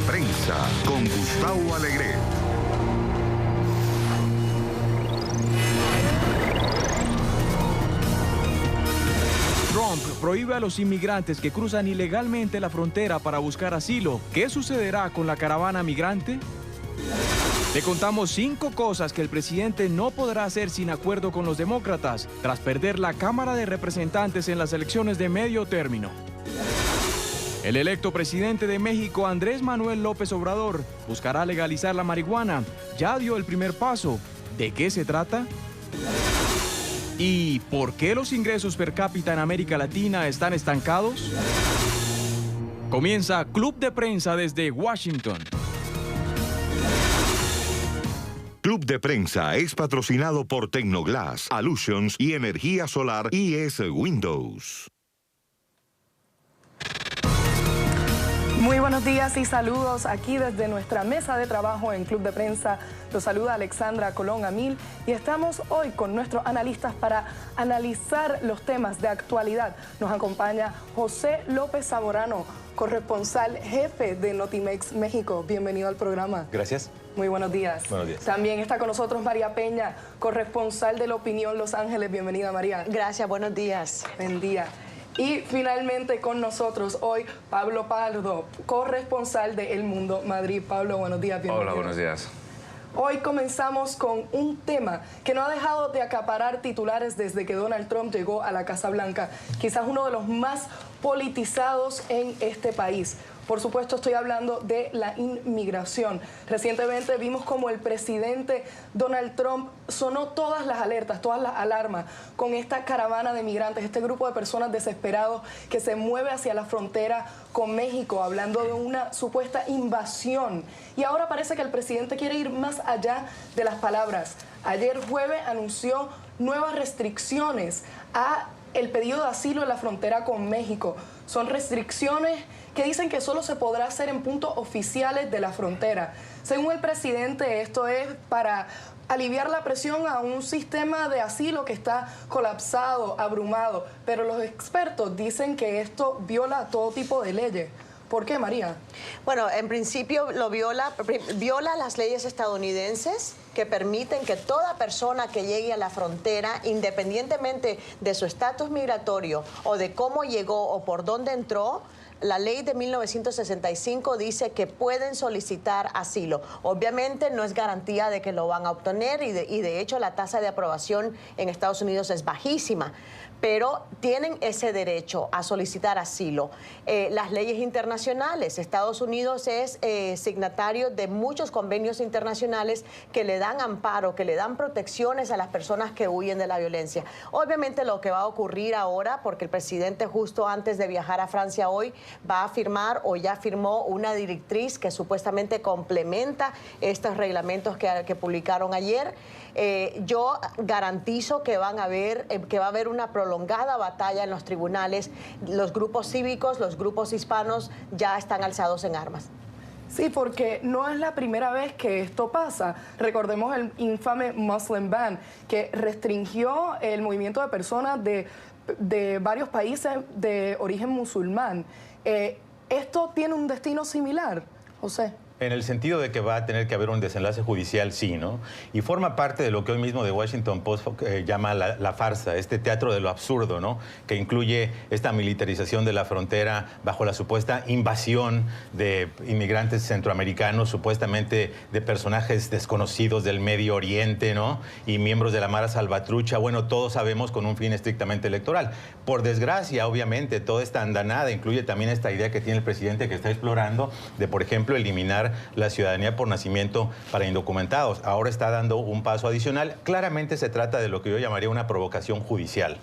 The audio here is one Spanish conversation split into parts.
Prensa con Gustavo Alegret. Trump prohíbe a los inmigrantes que cruzan ilegalmente la frontera para buscar asilo. ¿Qué sucederá con la caravana migrante? Te contamos 5 cosas que el presidente no podrá hacer sin acuerdo con los demócratas tras perder la Cámara de Representantes en las elecciones de medio término. El electo presidente de México, Andrés Manuel López Obrador, buscará legalizar la marihuana. Ya dio el primer paso. ¿De qué se trata? ¿Y por qué los ingresos per cápita en América Latina están estancados? Comienza Club de Prensa desde Washington. Club de Prensa es patrocinado por Tecnoglass, Allusions y Energía Solar ES Windows. Muy buenos días y saludos aquí desde nuestra mesa de trabajo en Club de Prensa. Los saluda Alexandra Colón Amil y estamos hoy con nuestros analistas para analizar los temas de actualidad. Nos acompaña José López Saborano, corresponsal jefe de Notimex México. Bienvenido al programa. Gracias. Muy buenos días. Buenos días. También está con nosotros María Peña, corresponsal de La Opinión Los Ángeles. Bienvenida, María. Gracias, buenos días. Buen día. Y finalmente con nosotros hoy Pablo Pardo, corresponsal de El Mundo Madrid. Pablo, buenos días. Bienvenido. Hola, buenos días. Hoy comenzamos con un tema que no ha dejado de acaparar titulares desde que Donald Trump llegó a la Casa Blanca. Quizás uno de los más politizados en este país. Por supuesto, estoy hablando de la inmigración. Recientemente vimos como el presidente Donald Trump sonó todas las alertas, todas las alarmas con esta caravana de migrantes, este grupo de personas desesperados que se mueve hacia la frontera con México, hablando de una supuesta invasión. Y ahora parece que el presidente quiere ir más allá de las palabras. Ayer jueves anunció nuevas restricciones a el pedido de asilo en la frontera con México. Son restricciones que dicen que solo se podrá hacer en puntos oficiales de la frontera. Según el presidente, esto es para aliviar la presión a un sistema de asilo que está colapsado, abrumado. Pero los expertos dicen que esto viola todo tipo de leyes. ¿Por qué, María? Bueno, en principio lo viola las leyes estadounidenses que permiten que toda persona que llegue a la frontera, independientemente de su estatus migratorio o de cómo llegó o por dónde entró, la ley de 1965 dice que pueden solicitar asilo. Obviamente no es garantía de que lo van a obtener y de hecho la tasa de aprobación en Estados Unidos es bajísima. Pero tienen ese derecho a solicitar asilo. Las leyes internacionales, Estados Unidos es signatario de muchos convenios internacionales que le dan amparo, que le dan protecciones a las personas que huyen de la violencia. Obviamente lo que va a ocurrir ahora, porque el presidente justo antes de viajar a Francia hoy va a firmar o ya firmó una directriz que supuestamente complementa estos reglamentos que publicaron ayer. Yo garantizo que va a haber una prolongada batalla en los tribunales. Los grupos cívicos, los grupos hispanos ya están alzados en armas. Sí, porque no es la primera vez que esto pasa. Recordemos el infame Muslim Ban, que restringió el movimiento de personas de varios países de origen musulmán. ¿Esto tiene un destino similar, José? En el sentido de que va a tener que haber un desenlace judicial, sí, ¿no? Y forma parte de lo que hoy mismo The Washington Post llama la farsa, este teatro de lo absurdo, ¿no? Que incluye esta militarización de la frontera bajo la supuesta invasión de inmigrantes centroamericanos, supuestamente de personajes desconocidos del Medio Oriente, ¿no? Y miembros de la Mara Salvatrucha, bueno, todos sabemos con un fin estrictamente electoral. Por desgracia, obviamente, toda esta andanada incluye también esta idea que tiene el presidente que está explorando de, por ejemplo, eliminar la ciudadanía por nacimiento para indocumentados. Ahora está dando un paso adicional. Claramente se trata de lo que yo llamaría una provocación judicial.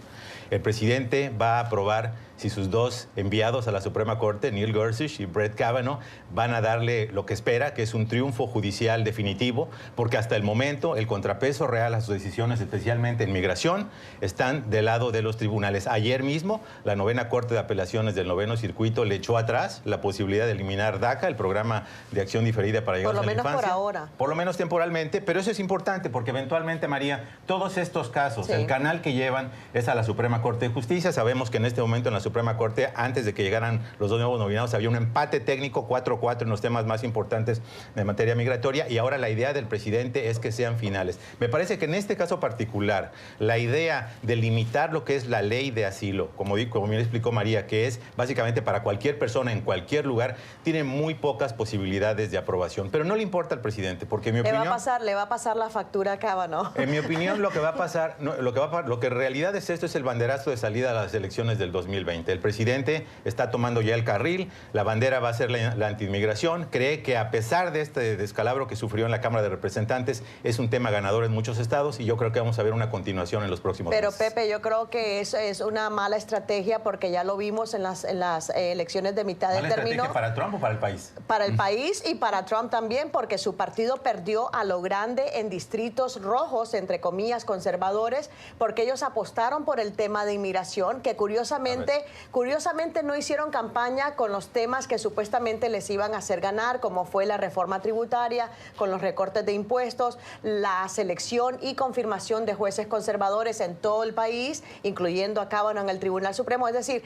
El presidente va a aprobar si sus dos enviados a la Suprema Corte, Neil Gorsuch y Brett Kavanaugh, van a darle lo que espera, que es un triunfo judicial definitivo, porque hasta el momento el contrapeso real a sus decisiones, especialmente en migración, están del lado de los tribunales. Ayer mismo, la novena Corte de Apelaciones del noveno circuito le echó atrás la posibilidad de eliminar DACA, el programa de acción diferida para llegar a la infancia. Por lo menos por ahora. Por lo menos temporalmente, pero eso es importante porque eventualmente, María, todos estos casos, sí, el canal que llevan es a la Suprema Corte de Justicia. Sabemos que en este momento en la Suprema Corte, antes de que llegaran los dos nuevos nominados, había un empate técnico 4-4 en los temas más importantes de materia migratoria, y ahora la idea del presidente es que sean finales. Me parece que en este caso particular, la idea de limitar lo que es la ley de asilo, como bien explicó María, que es básicamente para cualquier persona en cualquier lugar, tiene muy pocas posibilidades de aprobación. Pero no le importa al presidente, porque en mi opinión... Le va a pasar la factura a Kavanaugh. En mi opinión, lo que va a pasar, lo que en realidad es esto, es el banderazo de salida a las elecciones del 2020. El presidente está tomando ya el carril, la bandera va a ser la antiinmigración, cree que a pesar de este descalabro que sufrió en la Cámara de Representantes, es un tema ganador en muchos estados, y yo creo que vamos a ver una continuación en los próximos meses. Pero Pepe, yo creo que eso es una mala estrategia, porque ya lo vimos en las elecciones de mitad de término. ¿Mala estrategia para Trump o para el país? Para el país y para Trump también, porque su partido perdió a lo grande en distritos rojos, entre comillas, conservadores, porque ellos apostaron por el tema de inmigración, que curiosamente no hicieron campaña con los temas que supuestamente les iban a hacer ganar, como fue la reforma tributaria, con los recortes de impuestos, la selección y confirmación de jueces conservadores en todo el país, incluyendo a Kavanaugh en el Tribunal Supremo. Es decir,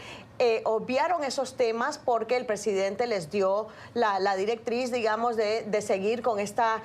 obviaron esos temas porque el presidente les dio la directriz, digamos, de seguir con esta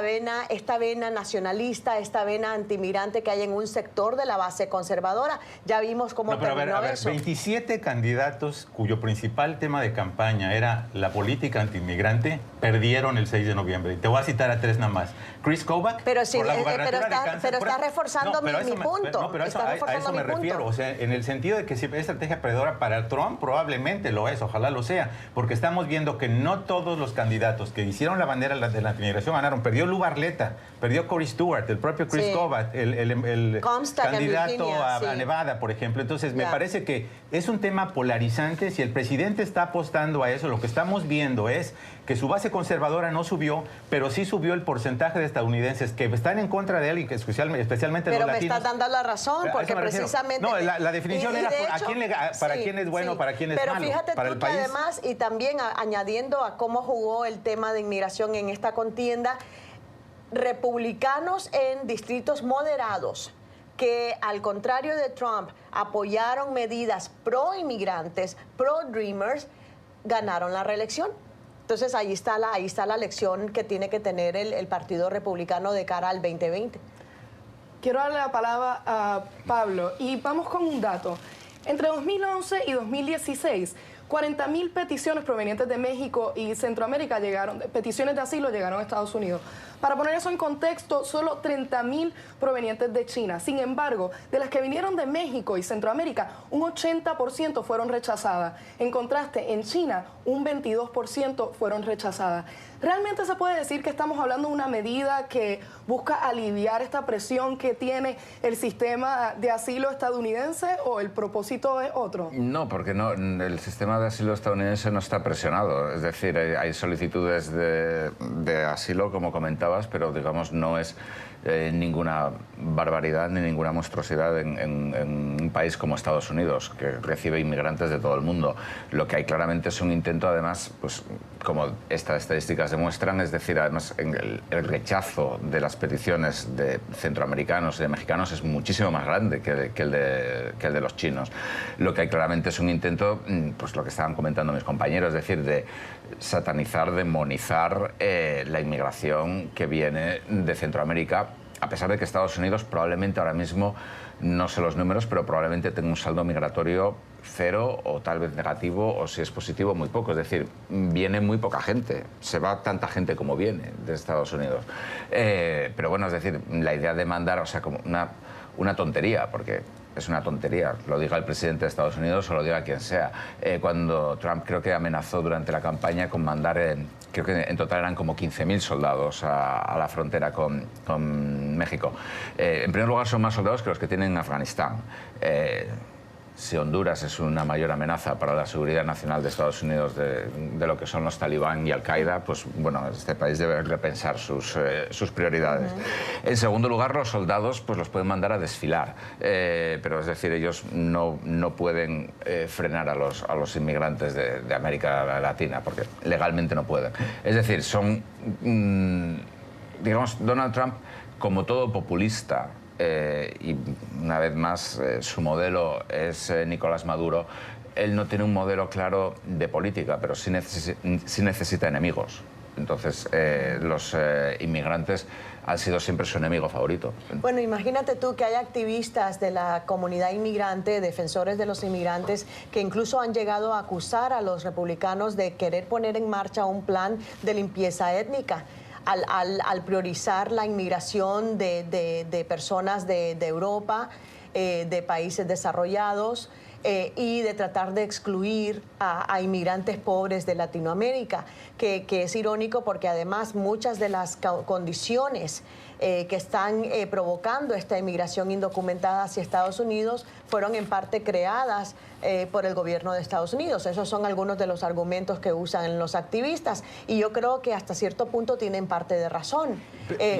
vena nacionalista, esta vena antimigrante que hay en un sector de la base conservadora. Ya vimos cómo terminó eso. 27 candidatos cuyo principal tema de campaña era la política antimigrante perdieron el 6 de noviembre. Te voy a citar a 3 nada más. Chris Kobach, pero por la gubernatura de Kansas. Pero está reforzando mi punto. No, pero a eso me refiero. O sea, en el sentido de que si es estrategia perdedora para Trump, probablemente lo es, ojalá lo sea, porque estamos viendo que no todos los candidatos que hicieron la bandera de la antimigración ganaron. Perdió Lou Barletta, perdió Cory Stewart, el propio Chris Kobach, el candidato Virginia, a Nevada, por ejemplo. Entonces, me parece que es un tema polarizante. Si el presidente está apostando a eso, lo que estamos viendo es que su base conservadora no subió, pero sí subió el porcentaje de estadounidenses que están en contra de él, y que especialmente los latinos. Pero me estás dando la razón, porque precisamente... No, la definición era para quién es bueno, para quién es malo. Pero fíjate para tú el que país. además, y también añadiendo a cómo jugó el tema de inmigración en esta contienda, republicanos en distritos moderados que, al contrario de Trump, apoyaron medidas pro-inmigrantes, pro-dreamers, ganaron la reelección. Entonces, ahí está la lección que tiene que tener el Partido Republicano de cara al 2020. Quiero darle la palabra a Pablo y vamos con un dato. Entre 2011 y 2016, 40.000 peticiones provenientes de México y Centroamérica peticiones de asilo llegaron a Estados Unidos. Para poner eso en contexto, solo 30.000 provenientes de China. Sin embargo, de las que vinieron de México y Centroamérica, un 80% fueron rechazadas. En contraste, en China, un 22% fueron rechazadas. ¿Realmente se puede decir que estamos hablando de una medida que busca aliviar esta presión que tiene el sistema de asilo estadounidense, o el propósito es otro? No, porque el sistema de asilo estadounidense no está presionado. Es decir, hay solicitudes de asilo, como comentabas, pero digamos no es ninguna barbaridad ni ninguna monstruosidad en un país como Estados Unidos, que recibe inmigrantes de todo el mundo. Lo que hay claramente es un intento, además, pues como estas estadísticas demuestran, es decir, además el rechazo de las peticiones de centroamericanos y de mexicanos es muchísimo más grande que el de los chinos. Lo que hay claramente es un intento, pues lo que estaban comentando mis compañeros, es decir, de satanizar, demonizar la inmigración que viene de Centroamérica, a pesar de que Estados Unidos probablemente ahora mismo, no sé los números, pero probablemente tenga un saldo migratorio cero o tal vez negativo, o si es positivo, muy poco. Es decir, viene muy poca gente, se va tanta gente como viene de Estados Unidos. Pero bueno, es decir, la idea de mandar, o sea, como una tontería, porque es una tontería, lo diga el presidente de Estados Unidos o lo diga quien sea. Cuando Trump creo que amenazó durante la campaña con mandar, creo que en total eran como 15.000 soldados a la frontera con México. En primer lugar, son más soldados que los que tienen en Afganistán. Si Honduras es una mayor amenaza para la seguridad nacional de Estados Unidos de lo que son los talibán y Al-Qaeda, pues bueno, este país debe repensar sus prioridades. En segundo lugar, los soldados pues los pueden mandar a desfilar, pero es decir, ellos no pueden frenar a los inmigrantes de América Latina, porque legalmente no pueden. Es decir, digamos, Donald Trump, como todo populista y una vez más su modelo es Nicolás Maduro, él no tiene un modelo claro de política, pero sí necesita enemigos. Entonces, los inmigrantes han sido siempre su enemigo favorito. Bueno, imagínate tú que hay activistas de la comunidad inmigrante, defensores de los inmigrantes, que incluso han llegado a acusar a los republicanos de querer poner en marcha un plan de limpieza étnica. Al priorizar la inmigración de personas de Europa, de países desarrollados, y de tratar de excluir a inmigrantes pobres de Latinoamérica, que es irónico porque además muchas de las condiciones que están provocando esta inmigración indocumentada hacia Estados Unidos fueron en parte creadas por el gobierno de Estados Unidos. Esos son algunos de los argumentos que usan los activistas y yo creo que hasta cierto punto tienen parte de razón.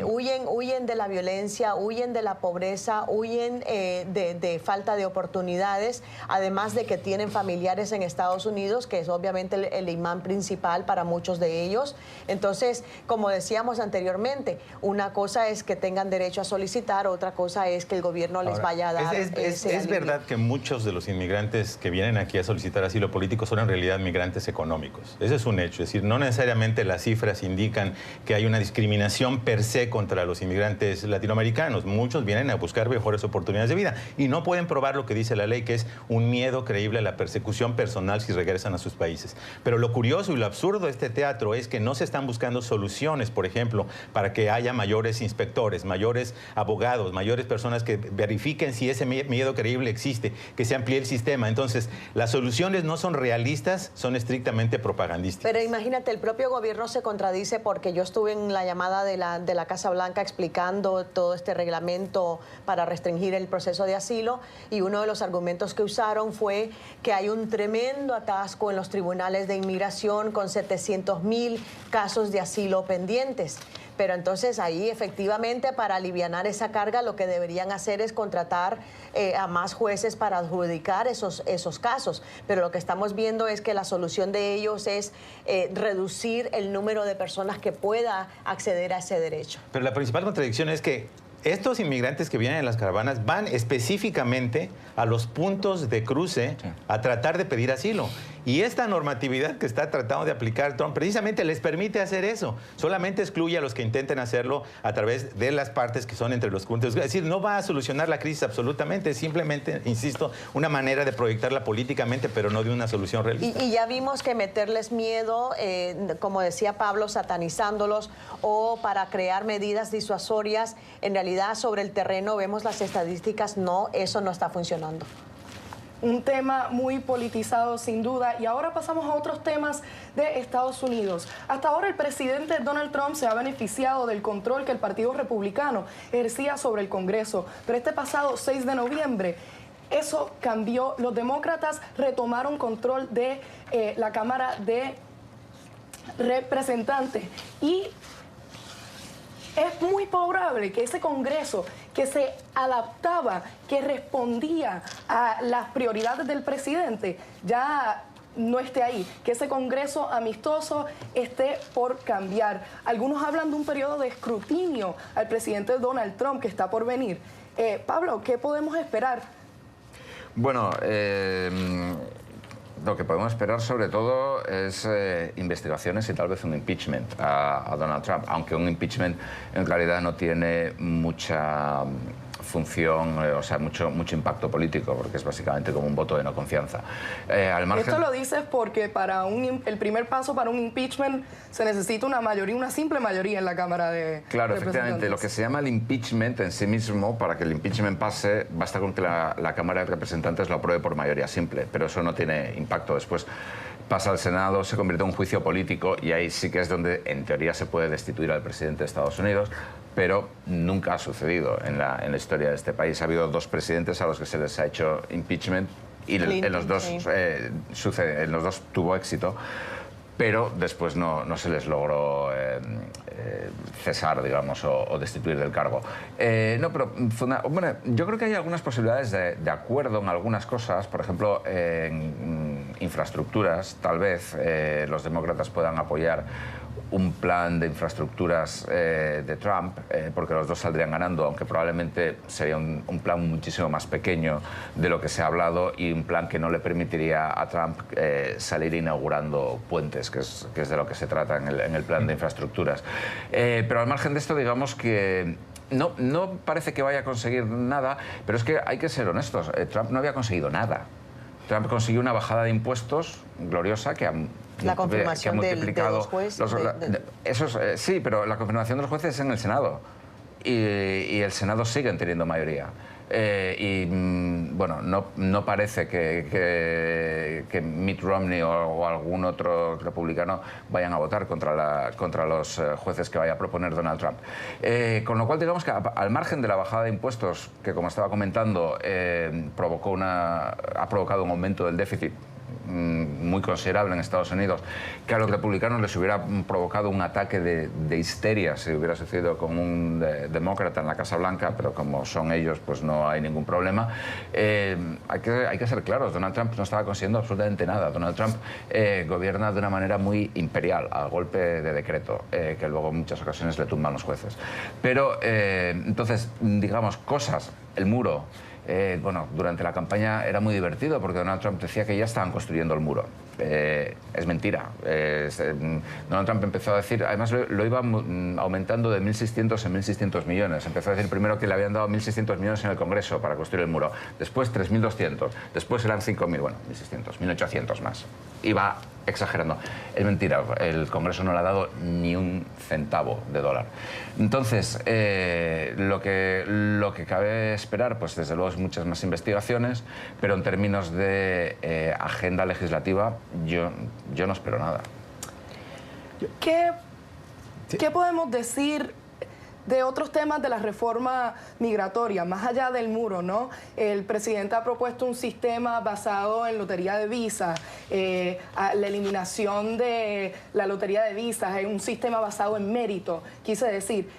Huyen de la violencia, huyen de la pobreza, huyen de falta de oportunidades, además de que tienen familiares en Estados Unidos, que es obviamente el imán principal para muchos de ellos. Entonces, como decíamos anteriormente, una cosa es que tengan derecho a solicitar, otra cosa es que el gobierno les vaya a dar es verdad que muchos de los inmigrantes que vienen aquí a solicitar asilo político son en realidad migrantes económicos. Ese es un hecho. Es decir, no necesariamente las cifras indican que hay una discriminación per se contra los inmigrantes latinoamericanos. Muchos vienen a buscar mejores oportunidades de vida y no pueden probar lo que dice la ley, que es un miedo creíble a la persecución personal si regresan a sus países. Pero lo curioso y lo absurdo de este teatro es que no se están buscando soluciones, por ejemplo, para que haya mayores inspectores, mayores abogados, mayores personas que verifiquen si ese miedo creíble existe, que se amplíe el sistema. Entonces, las soluciones no son realistas, son estrictamente propagandísticas. Pero imagínate, el propio gobierno se contradice porque yo estuve en la llamada de la Casa Blanca explicando todo este reglamento para restringir el proceso de asilo y uno de los argumentos que usaron fue que hay un tremendo atasco en los tribunales de inmigración con 700,000 casos de asilo pendientes. Pero entonces ahí efectivamente para alivianar esa carga lo que deberían hacer es contratar a más jueces para adjudicar esos casos. Pero lo que estamos viendo es que la solución de ellos es reducir el número de personas que pueda acceder a ese derecho. Pero la principal contradicción es que estos inmigrantes que vienen en las caravanas van específicamente a los puntos de cruce a tratar de pedir asilo. Y esta normatividad que está tratando de aplicar Trump precisamente les permite hacer eso. Solamente excluye a los que intenten hacerlo a través de las partes que son entre los puntos. Es decir, no va a solucionar la crisis absolutamente. Es simplemente, insisto, una manera de proyectarla políticamente, pero no de una solución realista. Y ya vimos que meterles miedo, como decía Pablo, satanizándolos o para crear medidas disuasorias, en realidad sobre el terreno vemos las estadísticas, no, eso no está funcionando. Un tema muy politizado sin duda y ahora pasamos a otros temas de Estados Unidos. Hasta ahora el presidente Donald Trump se ha beneficiado del control que el Partido Republicano ejercía sobre el Congreso, pero este pasado 6 de noviembre eso cambió. Los demócratas retomaron control de la Cámara de Representantes y es muy probable que ese Congreso que se adaptaba, que respondía a las prioridades del presidente, ya no esté ahí, que ese Congreso amistoso esté por cambiar. Algunos hablan de un periodo de escrutinio al presidente Donald Trump que está por venir. Pablo, ¿qué podemos esperar? Bueno, lo que podemos esperar sobre todo es investigaciones y tal vez un impeachment a Donald Trump, aunque un impeachment en realidad no tiene mucha función, o sea, mucho impacto político, porque es básicamente como un voto de no confianza. Al margen... Esto lo dices porque para el primer paso para un impeachment se necesita una mayoría, una simple mayoría en la Cámara de Claro, Representantes. efectivamente, lo que se llama el impeachment en sí mismo, para que el impeachment pase, basta con que la Cámara de Representantes lo apruebe por mayoría simple, pero eso no tiene impacto después. Pasa al Senado, se convierte en un juicio político y ahí sí que es donde en teoría se puede destituir al presidente de Estados Unidos, pero nunca ha sucedido en la historia de este país. Ha habido 2 presidentes a los que se les ha hecho impeachment y en los dos tuvo éxito. pero después no se les logró cesar, digamos, o destituir del cargo. No, pero bueno, yo creo que hay algunas posibilidades de acuerdo en algunas cosas. Por ejemplo, en infraestructuras, tal vez los demócratas puedan apoyar un plan de infraestructuras de Trump, porque los dos saldrían ganando, aunque probablemente sería un plan muchísimo más pequeño de lo que se ha hablado y un plan que no le permitiría a Trump salir inaugurando puentes, que es de lo que se trata en el plan de infraestructuras. Pero al margen de esto, digamos que no parece que vaya a conseguir nada, pero es que hay que ser honestos, Trump no había conseguido nada. Trump consiguió una bajada de impuestos gloriosa que la confirmación de los jueces. Sí, pero la confirmación de los jueces es en el Senado y el Senado siguen teniendo mayoría. Bueno, no parece que Mitt Romney o algún otro republicano vayan a votar contra los jueces que vaya a proponer Donald Trump. Con lo cual, digamos que al margen de la bajada de impuestos, que como estaba comentando, ha provocado un aumento del déficit muy considerable en Estados Unidos, que a los republicanos les hubiera provocado un ataque de histeria si hubiera sucedido con un demócrata en la Casa Blanca, pero como son ellos, pues no hay ningún problema. Hay que ser claros, Donald Trump no estaba consiguiendo absolutamente nada. Donald Trump gobierna de una manera muy imperial, a golpe de decreto, que luego en muchas ocasiones le tumban los jueces. Pero, entonces, digamos, cosas, el muro. Bueno, durante la campaña era muy divertido porque Donald Trump decía que ya estaban construyendo el muro. Es mentira. Donald Trump empezó a decir, además lo iba aumentando de 1.600 en 1.600 millones. Empezó a decir primero que le habían dado 1.600 millones en el Congreso para construir el muro, después 3.200, después eran 5.000, bueno, 1.600, 1.800 más. Iba exagerando. Es mentira, el Congreso no le ha dado ni un centavo de dólar. Entonces, lo que cabe esperar, pues desde luego es muchas más investigaciones, pero en términos de agenda legislativa, yo no espero nada. ¿Qué podemos decir de otros temas de la reforma migratoria, más allá del muro, ¿no? El presidente ha propuesto un sistema basado en lotería de visas, la eliminación de la lotería de visas, un sistema basado en mérito. Quise decir,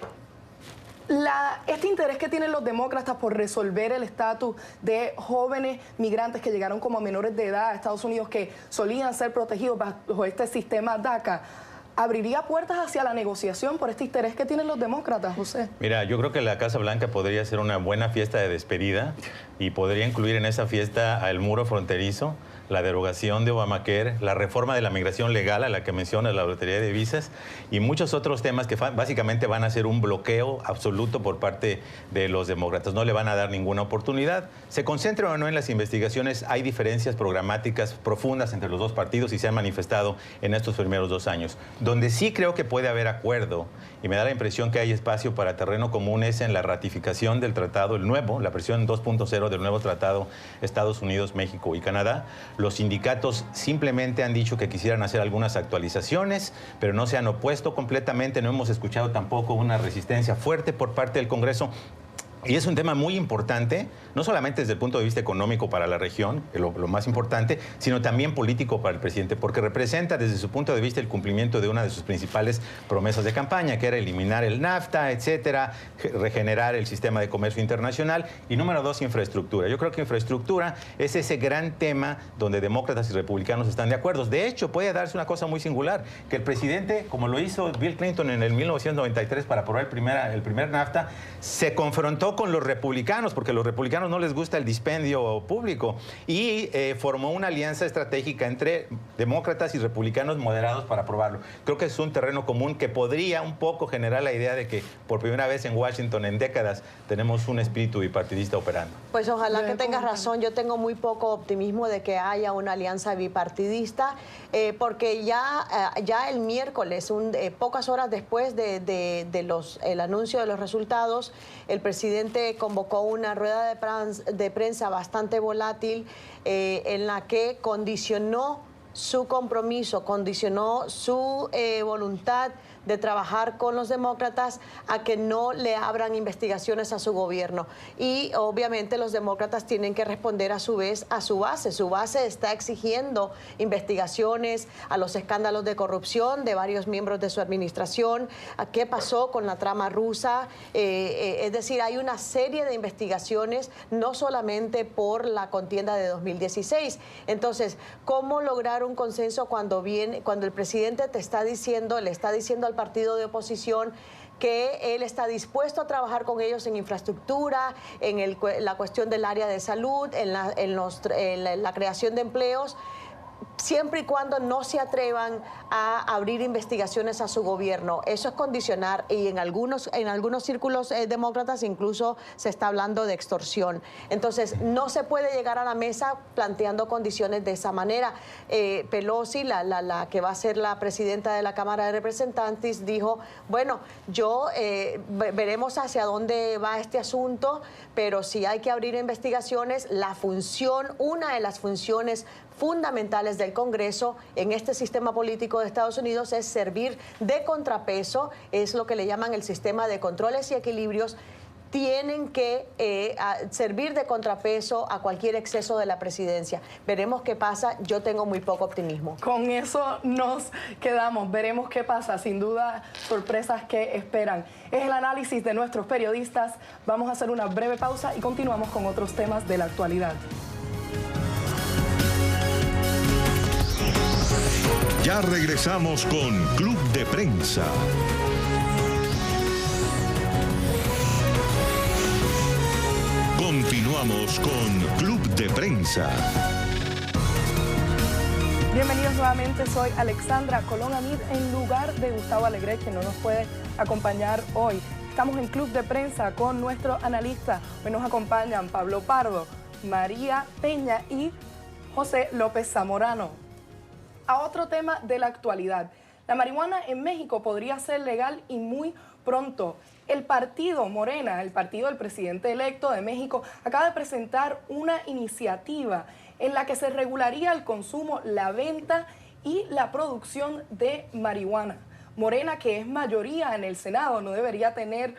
este interés que tienen los demócratas por resolver el estatus de jóvenes migrantes que llegaron como menores de edad a Estados Unidos, que solían ser protegidos bajo este sistema DACA, ¿abriría puertas hacia la negociación por este interés que tienen los demócratas, José? Mira, yo creo que la Casa Blanca podría ser una buena fiesta de despedida y podría incluir en esa fiesta al muro fronterizo, la derogación de Obamacare, la reforma de la migración legal a la que menciona la lotería de visas y muchos otros temas que básicamente van a ser un bloqueo absoluto por parte de los demócratas. No le van a dar ninguna oportunidad. Se concentren o no en las investigaciones, hay diferencias programáticas profundas entre los dos partidos y se han manifestado en estos primeros 2 años. Donde sí creo que puede haber acuerdo y me da la impresión que hay espacio para terreno común es en la ratificación del tratado, el nuevo, la versión 2.0 del nuevo tratado Estados Unidos, México y Canadá. Los sindicatos simplemente han dicho que quisieran hacer algunas actualizaciones, pero no se han opuesto completamente. No hemos escuchado tampoco una resistencia fuerte por parte del Congreso. Y es un tema muy importante, no solamente desde el punto de vista económico para la región, lo más importante, sino también político para el presidente, porque representa desde su punto de vista el cumplimiento de una de sus principales promesas de campaña, que era eliminar el NAFTA, etcétera, regenerar el sistema de comercio internacional y número 2, infraestructura. Yo creo que infraestructura es ese gran tema donde demócratas y republicanos están de acuerdo. De hecho, puede darse una cosa muy singular, que el presidente, como lo hizo Bill Clinton en el 1993 para aprobar el primer NAFTA, se confrontó con los republicanos, porque a los republicanos no les gusta el dispendio público, y formó una alianza estratégica entre demócratas y republicanos moderados para aprobarlo. Creo que es un terreno común que podría un poco generar la idea de que por primera vez en Washington en décadas tenemos un espíritu bipartidista operando. Pues ojalá que tengas razón. Yo tengo muy poco optimismo de que haya una alianza bipartidista, porque ya el miércoles, pocas horas después el anuncio de los resultados, el presidente convocó una rueda de prensa bastante volátil en la que condicionó su compromiso, condicionó su voluntad de trabajar con los demócratas a que no le abran investigaciones a su gobierno. Y obviamente los demócratas tienen que responder a su vez a su base. Su base está exigiendo investigaciones a los escándalos de corrupción de varios miembros de su administración, a qué pasó con la trama rusa. Es decir, hay una serie de investigaciones, no solamente por la contienda de 2016. Entonces, ¿cómo lograr un consenso cuando el presidente le está diciendo al partido de oposición que él está dispuesto a trabajar con ellos en infraestructura, en la cuestión del área de salud, en la creación de empleos, siempre y cuando no se atrevan a abrir investigaciones a su gobierno? Eso es condicionar, y en algunos círculos demócratas incluso se está hablando de extorsión. Entonces, no se puede llegar a la mesa planteando condiciones de esa manera. Pelosi, la que va a ser la presidenta de la Cámara de Representantes, dijo, bueno, veremos hacia dónde va este asunto, pero si hay que abrir investigaciones, una de las funciones fundamentales del Congreso en este sistema político de Estados Unidos es servir de contrapeso, es lo que le llaman el sistema de controles y equilibrios. Tienen que servir de contrapeso a cualquier exceso de la presidencia. Veremos qué pasa. Yo tengo muy poco optimismo. Con eso nos quedamos. Veremos qué pasa. Sin duda, sorpresas que esperan. Es el análisis de nuestros periodistas. Vamos a hacer una breve pausa y continuamos con otros temas de la actualidad. Ya regresamos con Club de Prensa. Continuamos con Club de Prensa. Bienvenidos nuevamente, soy Alexandra Colón Amid en lugar de Gustavo Alegret, que no nos puede acompañar hoy. Estamos en Club de Prensa con nuestro analista. Hoy nos acompañan Pablo Pardo, María Peña y José López Zamorano. A otro tema de la actualidad. La marihuana en México podría ser legal y muy pronto. El partido Morena, el partido del presidente electo de México, acaba de presentar una iniciativa en la que se regularía el consumo, la venta y la producción de marihuana. Morena, que es mayoría en el Senado, no debería tener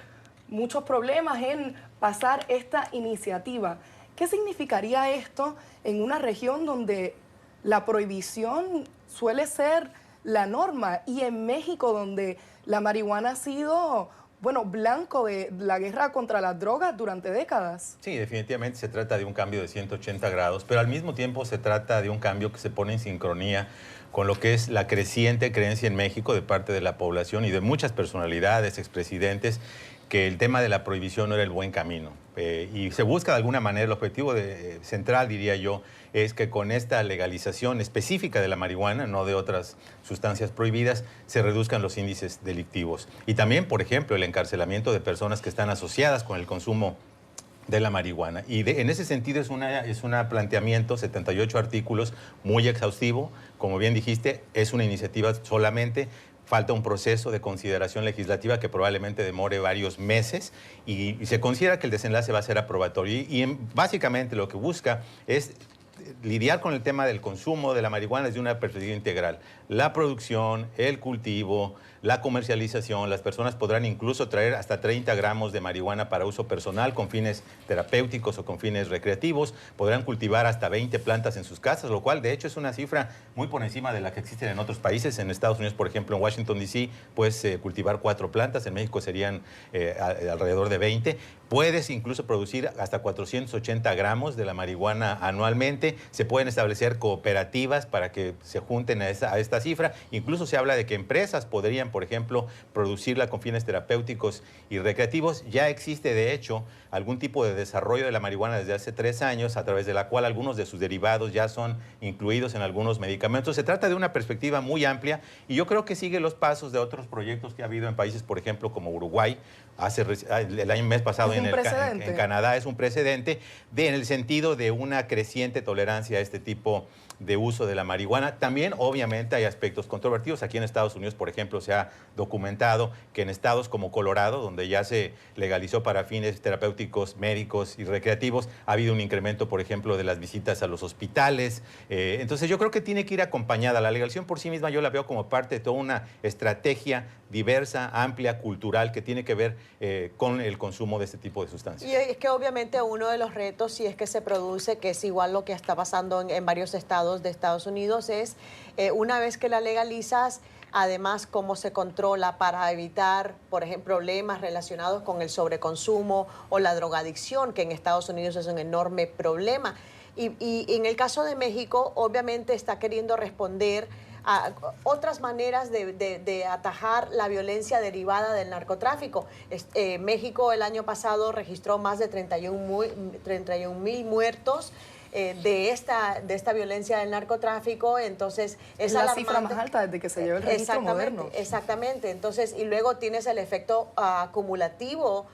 muchos problemas en pasar esta iniciativa. ¿Qué significaría esto en una región donde la prohibición suele ser la norma, y en México, donde la marihuana ha sido, blanco de la guerra contra las drogas durante décadas? Sí, definitivamente se trata de un cambio de 180 grados, pero al mismo tiempo se trata de un cambio que se pone en sincronía con lo que es la creciente creencia en México de parte de la población y de muchas personalidades, expresidentes, que el tema de la prohibición no era el buen camino. Y se busca de alguna manera, el objetivo central, diría yo, es que con esta legalización específica de la marihuana, no de otras sustancias prohibidas, se reduzcan los índices delictivos. Y también, por ejemplo, el encarcelamiento de personas que están asociadas con el consumo de la marihuana. Y en ese sentido es un planteamiento, 78 artículos, muy exhaustivo. Como bien dijiste, es una iniciativa solamente. Falta un proceso de consideración legislativa que probablemente demore varios meses y se considera que el desenlace va a ser aprobatorio. Básicamente lo que busca es lidiar con el tema del consumo de la marihuana desde una perspectiva integral. La producción, el cultivo, la comercialización, las personas podrán incluso traer hasta 30 gramos de marihuana para uso personal con fines terapéuticos o con fines recreativos, podrán cultivar hasta 20 plantas en sus casas, lo cual de hecho es una cifra muy por encima de la que existen en otros países. En Estados Unidos, por ejemplo, en Washington, D.C., puedes cultivar 4 plantas, en México serían alrededor de 20. Puedes incluso producir hasta 480 gramos de la marihuana anualmente. Se pueden establecer cooperativas para que se junten a esta cifra. Incluso se habla de que empresas podrían, por ejemplo, producirla con fines terapéuticos y recreativos. Ya existe, de hecho, algún tipo de desarrollo de la marihuana desde hace 3 años, a través de la cual algunos de sus derivados ya son incluidos en algunos medicamentos. Se trata de una perspectiva muy amplia y yo creo que sigue los pasos de otros proyectos que ha habido en países, por ejemplo, como Uruguay. El mes pasado en Canadá es un precedente en el sentido de una creciente tolerancia a este tipo de uso de la marihuana. También, obviamente, hay aspectos controvertidos. Aquí en Estados Unidos, por ejemplo, se ha documentado que en estados como Colorado, donde ya se legalizó para fines terapéuticos, médicos y recreativos, ha habido un incremento, por ejemplo, de las visitas a los hospitales. Entonces, yo creo que tiene que ir acompañada. La legalización por sí misma yo la veo como parte de toda una estrategia diversa, amplia, cultural, que tiene que ver con el consumo de este tipo de sustancias. Y es que obviamente uno de los retos, si es que se produce, que es igual lo que está pasando en varios estados de Estados Unidos, es una vez que la legalizas, además cómo se controla para evitar, por ejemplo, problemas relacionados con el sobreconsumo o la drogadicción, que en Estados Unidos es un enorme problema. Y en el caso de México, obviamente está queriendo responder a otras maneras de atajar la violencia derivada del narcotráfico. México el año pasado registró más de 31.000 muertos de esta violencia del narcotráfico, entonces es la cifra más alta desde que se lleva el registro moderno. Exactamente, entonces, y luego tienes el efecto acumulativo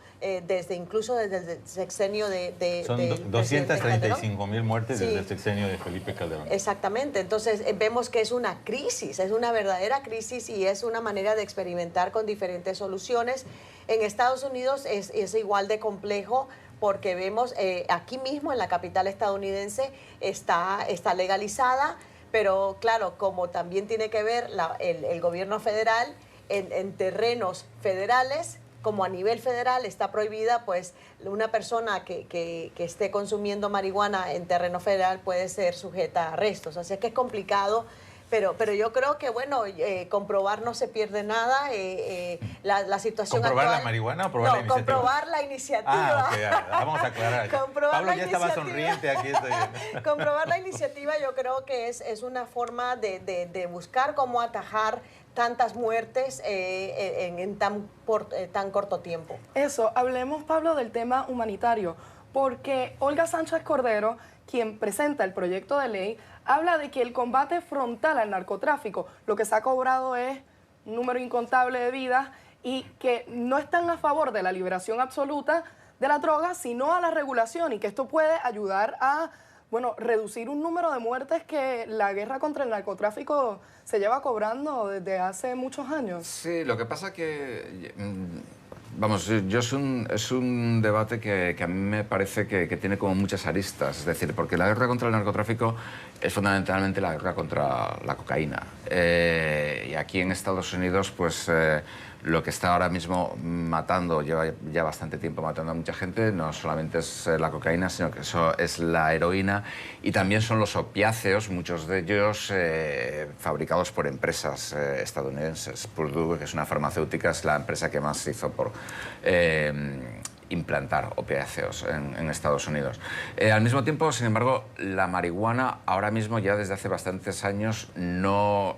incluso desde el sexenio Son 235.000 muertes desde el sexenio de Felipe Calderón. Exactamente, entonces vemos que es una crisis, es una verdadera crisis y es una manera de experimentar con diferentes soluciones. En Estados Unidos es igual de complejo, porque vemos aquí mismo en la capital estadounidense está legalizada, pero claro, como también tiene que ver el gobierno federal en terrenos federales, como a nivel federal está prohibida, pues una persona que esté consumiendo marihuana en terreno federal puede ser sujeta a arrestos. Así es que es complicado. Pero yo creo que, bueno, comprobar no se pierde nada. La situación ¿Comprobar actual, la marihuana o probar la iniciativa? Comprobar la iniciativa. Ok, vamos a aclarar. Pablo ya estaba sonriente aquí. Comprobar la iniciativa yo creo que es una forma de buscar cómo atajar tantas muertes en tan corto tiempo. Eso, hablemos, Pablo, del tema humanitario, porque Olga Sánchez Cordero, quien presenta el proyecto de ley, habla de que el combate frontal al narcotráfico, lo que se ha cobrado es un número incontable de vidas y que no están a favor de la liberación absoluta de la droga, sino a la regulación, y que esto puede ayudar a, bueno, reducir un número de muertes que la guerra contra el narcotráfico se lleva cobrando desde hace muchos años. Sí, lo que pasa que... Vamos, es un debate que a mí me parece que tiene como muchas aristas. Es decir, porque la guerra contra el narcotráfico es fundamentalmente la guerra contra la cocaína. Y aquí en Estados Unidos, pues lo que está ahora mismo matando, lleva ya bastante tiempo matando a mucha gente, no solamente es la cocaína, sino que eso es la heroína y también son los opiáceos, muchos de ellos fabricados por empresas estadounidenses. Purdue, que es una farmacéutica, es la empresa que más hizo por implantar opiáceos en Estados Unidos. Al mismo tiempo, sin embargo, la marihuana ahora mismo, ya desde hace bastantes años, no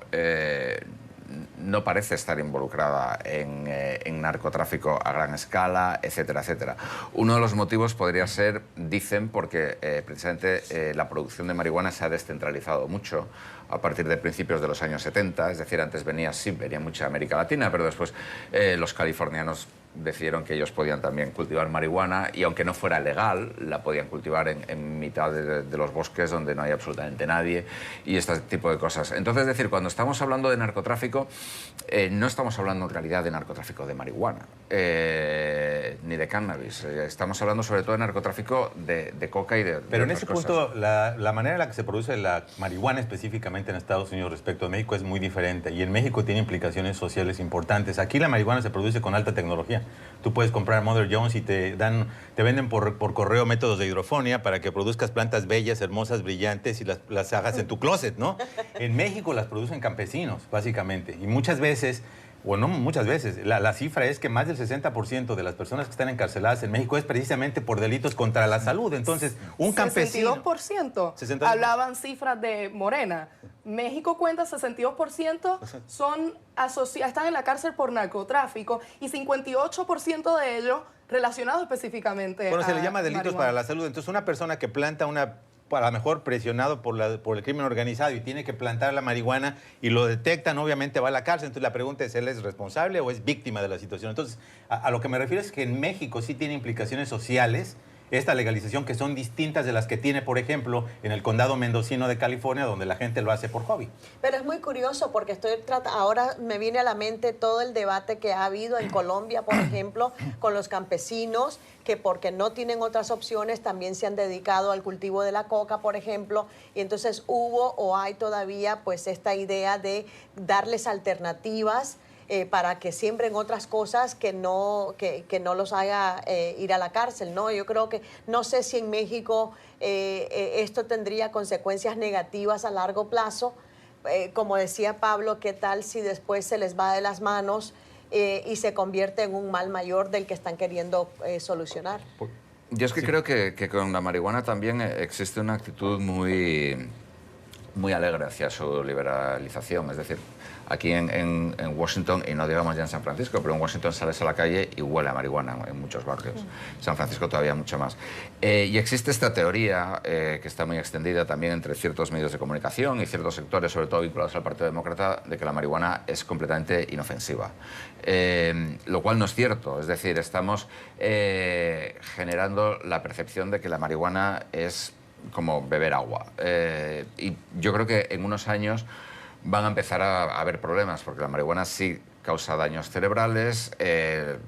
parece estar involucrada en narcotráfico a gran escala, etcétera, etcétera. Uno de los motivos podría ser, dicen, porque precisamente la producción de marihuana se ha descentralizado mucho a partir de principios de los años 70, es decir, antes venía mucha América Latina, pero después los californianos decidieron que ellos podían también cultivar marihuana y aunque no fuera legal, la podían cultivar en mitad de los bosques donde no hay absolutamente nadie y este tipo de cosas. Entonces, es decir, cuando estamos hablando de narcotráfico, no estamos hablando en realidad de narcotráfico de marihuana ni de cannabis. Estamos hablando sobre todo de narcotráfico de coca y de Pero en otras ese cosas. punto, la manera en la que se produce la marihuana específicamente en Estados Unidos respecto a México es muy diferente y en México tiene implicaciones sociales importantes. Aquí la marihuana se produce con alta tecnología. Tú puedes comprar Mother Jones y te venden por correo métodos de hidrofonía para que produzcas plantas bellas, hermosas, brillantes y las hagas en tu closet, ¿no? En México las producen campesinos, básicamente. Y muchas veces, o no muchas veces, la cifra es que más del 60% de las personas que están encarceladas en México es precisamente por delitos contra la salud. Entonces, un campesino... 62%. 62%. Hablaban cifras de Morena. México cuenta 62% están en la cárcel por narcotráfico y 58% de ellos relacionados específicamente Bueno, se le a llama delitos marihuana. para la salud. Entonces, una persona que planta a lo mejor presionado por el crimen organizado y tiene que plantar la marihuana y lo detectan, obviamente va a la cárcel. Entonces, la pregunta es, ¿él es responsable o es víctima de la situación? Entonces, a lo que me refiero es que en México sí tiene implicaciones sociales esta legalización que son distintas de las que tiene, por ejemplo, en el condado mendocino de California, donde la gente lo hace por hobby. Pero es muy curioso porque ahora me viene a la mente todo el debate que ha habido en Colombia, por ejemplo, con los campesinos que porque no tienen otras opciones también se han dedicado al cultivo de la coca, por ejemplo, y entonces hubo o hay todavía pues esta idea de darles alternativas para que siembren otras cosas que no los haga ir a la cárcel, ¿no? Yo creo que, no sé si en México esto tendría consecuencias negativas a largo plazo. Como decía Pablo, ¿qué tal si después se les va de las manos y se convierte en un mal mayor del que están queriendo solucionar? Yo es que creo que con la marihuana también existe una actitud muy alegre hacia su liberalización. Es decir, aquí en Washington, y no digamos ya en San Francisco, pero en Washington sales a la calle y huele a marihuana en muchos barrios. San Francisco todavía mucho más. Y existe esta teoría que está muy extendida también entre ciertos medios de comunicación y ciertos sectores, sobre todo vinculados al Partido Demócrata, de que la marihuana es completamente inofensiva. Lo cual no es cierto. Es decir, estamos generando la percepción de que la marihuana es como beber agua. Y yo creo que en unos años van a empezar a haber problemas, porque la marihuana sí causa daños cerebrales.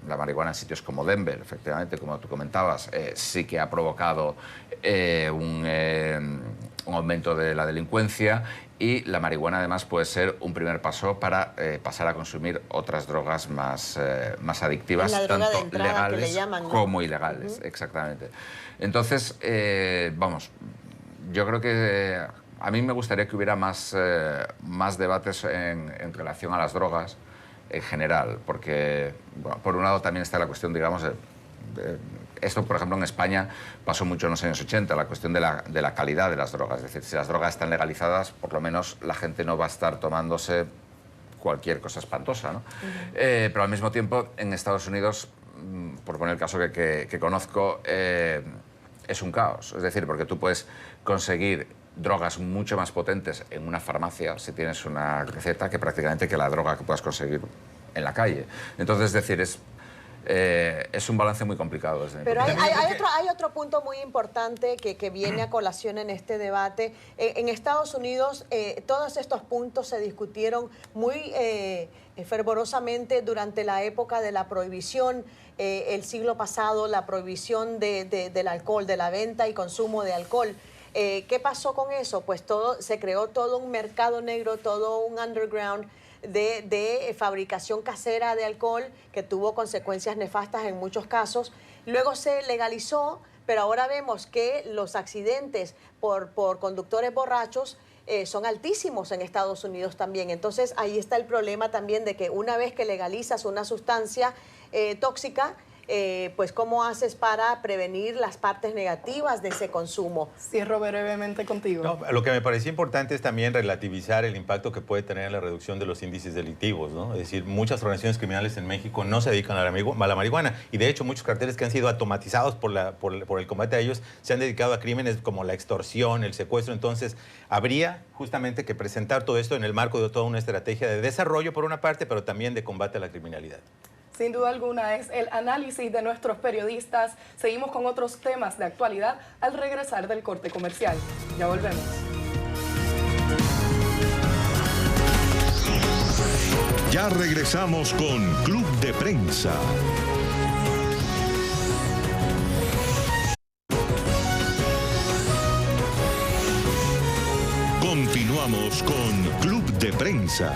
La marihuana en sitios como Denver, efectivamente, como tú comentabas, sí que ha provocado un aumento de la delincuencia, y la marihuana además puede ser un primer paso para pasar a consumir otras drogas más adictivas, tanto legales como ilegales. Exactamente. Entonces, vamos, yo creo que a mí me gustaría que hubiera más debates en relación a las drogas en general, porque, bueno, por un lado también está la cuestión, digamos, esto, por ejemplo, en España pasó mucho en los años 80, la cuestión de la calidad de las drogas. Es decir, si las drogas están legalizadas, por lo menos la gente no va a estar tomándose cualquier cosa espantosa, ¿no? Pero al mismo tiempo, en Estados Unidos, por poner el caso que conozco, es un caos. Es decir, porque tú puedes conseguir drogas mucho más potentes en una farmacia, si tienes una receta, que prácticamente que la droga que puedas conseguir en la calle. Entonces, es decir, es un balance muy complicado. Pero hay otro punto muy importante que viene a colación en este debate. En Estados Unidos, todos estos puntos se discutieron muy fervorosamente durante la época de la prohibición, el siglo pasado, la prohibición del alcohol, de la venta y consumo de alcohol. ¿Qué pasó con eso? Pues se creó todo un mercado negro, todo un underground de fabricación casera de alcohol que tuvo consecuencias nefastas en muchos casos. Luego se legalizó, pero ahora vemos que los accidentes por conductores borrachos son altísimos en Estados Unidos también. Entonces ahí está el problema también de que una vez que legalizas una sustancia tóxica, pues ¿cómo haces para prevenir las partes negativas de ese consumo? Cierro brevemente contigo. No, lo que me parecía importante es también relativizar el impacto que puede tener en la reducción de los índices delictivos, ¿no? Es decir, muchas organizaciones criminales en México no se dedican a la marihuana, y de hecho muchos carteles que han sido automatizados por el combate a ellos se han dedicado a crímenes como la extorsión, el secuestro. Entonces habría justamente que presentar todo esto en el marco de toda una estrategia de desarrollo por una parte, pero también de combate a la criminalidad. Sin duda alguna es el análisis de nuestros periodistas. Seguimos con otros temas de actualidad al regresar del corte comercial. Ya volvemos. Ya regresamos con Club de Prensa. Continuamos con Club de Prensa.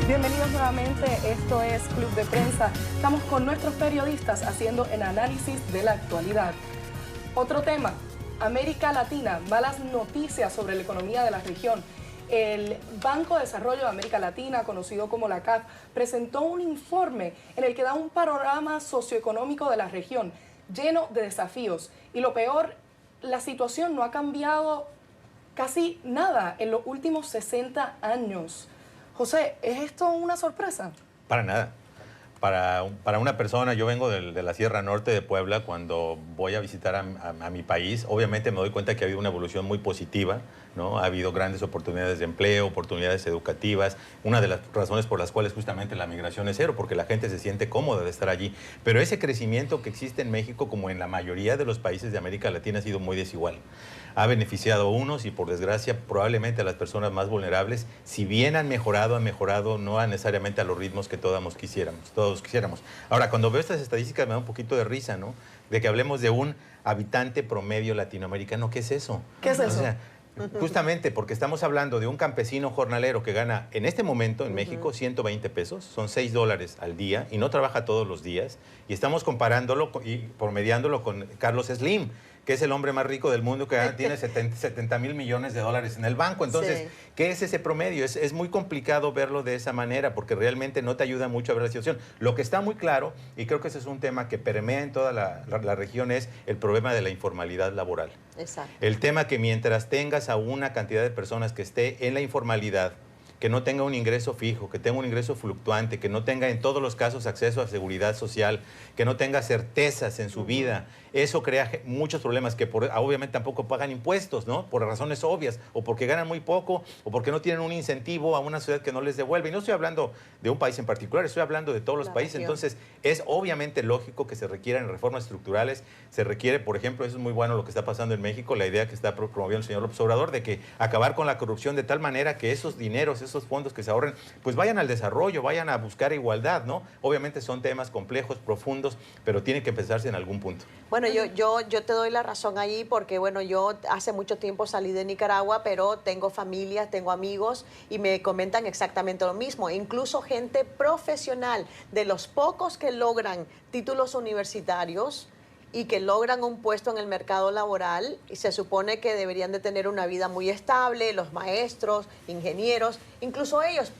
Bienvenidos nuevamente, esto es Club de Prensa. Estamos con nuestros periodistas haciendo el análisis de la actualidad. Otro tema, América Latina, malas noticias sobre la economía de la región. El Banco de Desarrollo de América Latina, conocido como la CAF, presentó un informe en el que da un panorama socioeconómico de la región, lleno de desafíos. Y lo peor, la situación no ha cambiado casi nada en los últimos 60 años. José, ¿es esto una sorpresa? Para nada. para una persona, yo vengo de la Sierra Norte de Puebla, cuando voy a visitar a mi país, obviamente me doy cuenta que ha habido una evolución muy positiva, ¿no? Ha habido grandes oportunidades de empleo, oportunidades educativas, una de las razones por las cuales justamente la migración es cero, porque la gente se siente cómoda de estar allí. Pero ese crecimiento que existe en México, como en la mayoría de los países de América Latina, ha sido muy desigual. Ha beneficiado a unos y, por desgracia, probablemente a las personas más vulnerables. Si bien han mejorado no necesariamente a los ritmos que todos quisiéramos. Ahora, cuando veo estas estadísticas me da un poquito de risa, ¿no? De que hablemos de un habitante promedio latinoamericano. ¿Qué es eso? ¿Qué es eso? O sea, justamente porque estamos hablando de un campesino jornalero que gana en este momento en México 120 pesos, son $6 al día y no trabaja todos los días. Y estamos comparándolo y promediándolo con Carlos Slim, que es el hombre más rico del mundo, que tiene 70 mil millones de dólares en el banco. Entonces, sí. ¿Qué es ese promedio? Es muy complicado verlo de esa manera, porque realmente no te ayuda mucho a ver la situación. Lo que está muy claro, y creo que ese es un tema que permea en toda la región, es el problema de la informalidad laboral. Exacto. El tema que mientras tengas a una cantidad de personas que esté en la informalidad, que no tenga un ingreso fijo, que tenga un ingreso fluctuante, que no tenga en todos los casos acceso a seguridad social, que no tenga certezas en su vida, eso crea muchos problemas, que obviamente tampoco pagan impuestos, ¿no? Por razones obvias, o porque ganan muy poco, o porque no tienen un incentivo a una sociedad que no les devuelve. Y no estoy hablando de un país en particular, estoy hablando de todos los países. Región. Entonces, es obviamente lógico que se requieran reformas estructurales. Se requiere, por ejemplo, eso es muy bueno lo que está pasando en México, la idea que está promoviendo el señor López Obrador de que acabar con la corrupción de tal manera que esos dineros, esos fondos que se ahorren, pues vayan al desarrollo, vayan a buscar igualdad, ¿no? Obviamente son temas complejos, profundos, pero tienen que empezarse en algún punto. Bueno, yo te doy la razón ahí porque, bueno, yo hace mucho tiempo salí de Nicaragua, pero tengo familia, tengo amigos y me comentan exactamente lo mismo. Incluso gente profesional, de los pocos que logran títulos universitarios y que logran un puesto en el mercado laboral, y se supone que deberían de tener una vida muy estable, los maestros, ingenieros, incluso ellos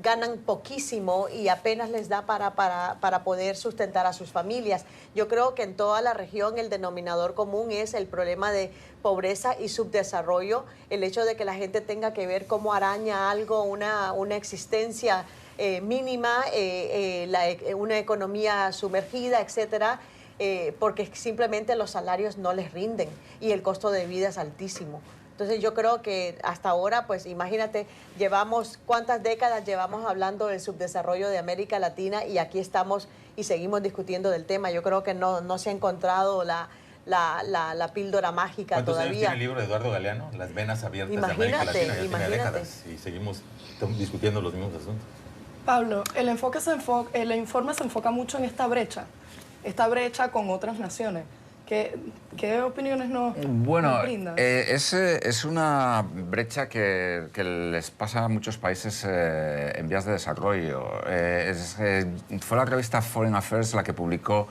ganan poquísimo y apenas les da para poder sustentar a sus familias. Yo creo que en toda la región el denominador común es el problema de pobreza y subdesarrollo, el hecho de que la gente tenga que ver cómo araña algo, una existencia mínima, una economía sumergida, etcétera, porque simplemente los salarios no les rinden y el costo de vida es altísimo. Entonces yo creo que hasta ahora, pues imagínate, ¿cuántas décadas llevamos hablando del subdesarrollo de América Latina? Y aquí estamos y seguimos discutiendo del tema. Yo creo que no se ha encontrado la píldora mágica todavía. ¿Cuántos años tiene el libro de Eduardo Galeano? Las venas abiertas de América Latina. Ya tiene décadas y seguimos discutiendo los mismos asuntos. Pablo, el informe se enfoca mucho en esta brecha con otras naciones. ¿Qué opiniones nos brindan? Es una brecha que les pasa a muchos países en vías de desarrollo. Fue la revista Foreign Affairs la que publicó,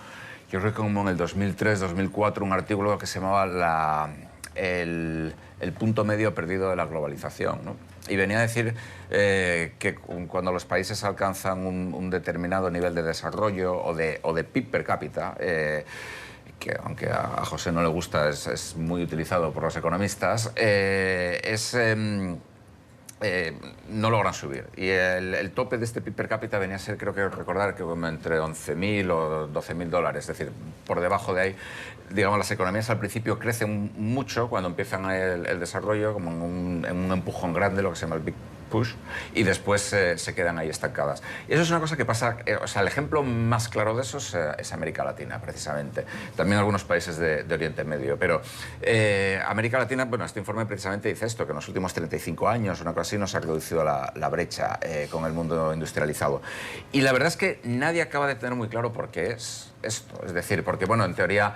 yo creo que como en el 2003-2004, un artículo que se llamaba el punto medio perdido de la globalización, ¿no? Y venía a decir que cuando los países alcanzan un determinado nivel de desarrollo o de PIB per cápita, que aunque a José no le gusta, es muy utilizado por los economistas, no logran subir. Y el tope de este PIB per cápita venía a ser, creo que recordar, que entre 11.000 o 12.000 dólares. Es decir, por debajo de ahí, digamos, las economías al principio crecen mucho cuando empiezan el desarrollo, como en un empujón grande, lo que se llama el Big Push, y después se quedan ahí estancadas. Y eso es una cosa que pasa, o sea, el ejemplo más claro de eso es América Latina, precisamente. También algunos países de Oriente Medio, pero América Latina, bueno, este informe precisamente dice esto, que en los últimos 35 años, una cosa así, nos ha reducido la brecha con el mundo industrializado. Y la verdad es que nadie acaba de tener muy claro por qué es esto. Es decir, porque, bueno, en teoría,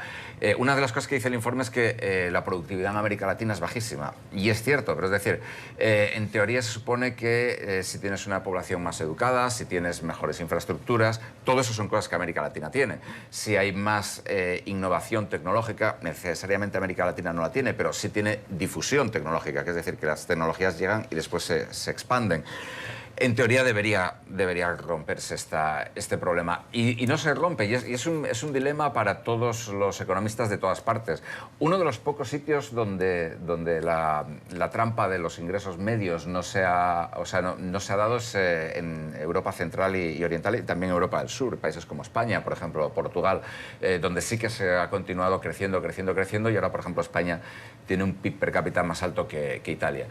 una de las cosas que dice el informe es que la productividad en América Latina es bajísima. Y es cierto, pero es decir, en teoría se supone que si tienes una población más educada, si tienes mejores infraestructuras, todo eso son cosas que América Latina tiene. Si hay más innovación tecnológica, necesariamente América Latina no la tiene, pero sí tiene difusión tecnológica, que es decir, que las tecnologías llegan y después se expanden. En teoría debería romperse este problema. Y no se rompe, y es un dilema para todos los economistas de todas partes. Uno de los pocos sitios donde la trampa de los ingresos medios no se ha dado es en Europa Central y Oriental, y también Europa del Sur, países como España, por ejemplo, Portugal, donde sí que se ha continuado creciendo, y ahora, por ejemplo, España tiene un PIB per cápita más alto que Italia.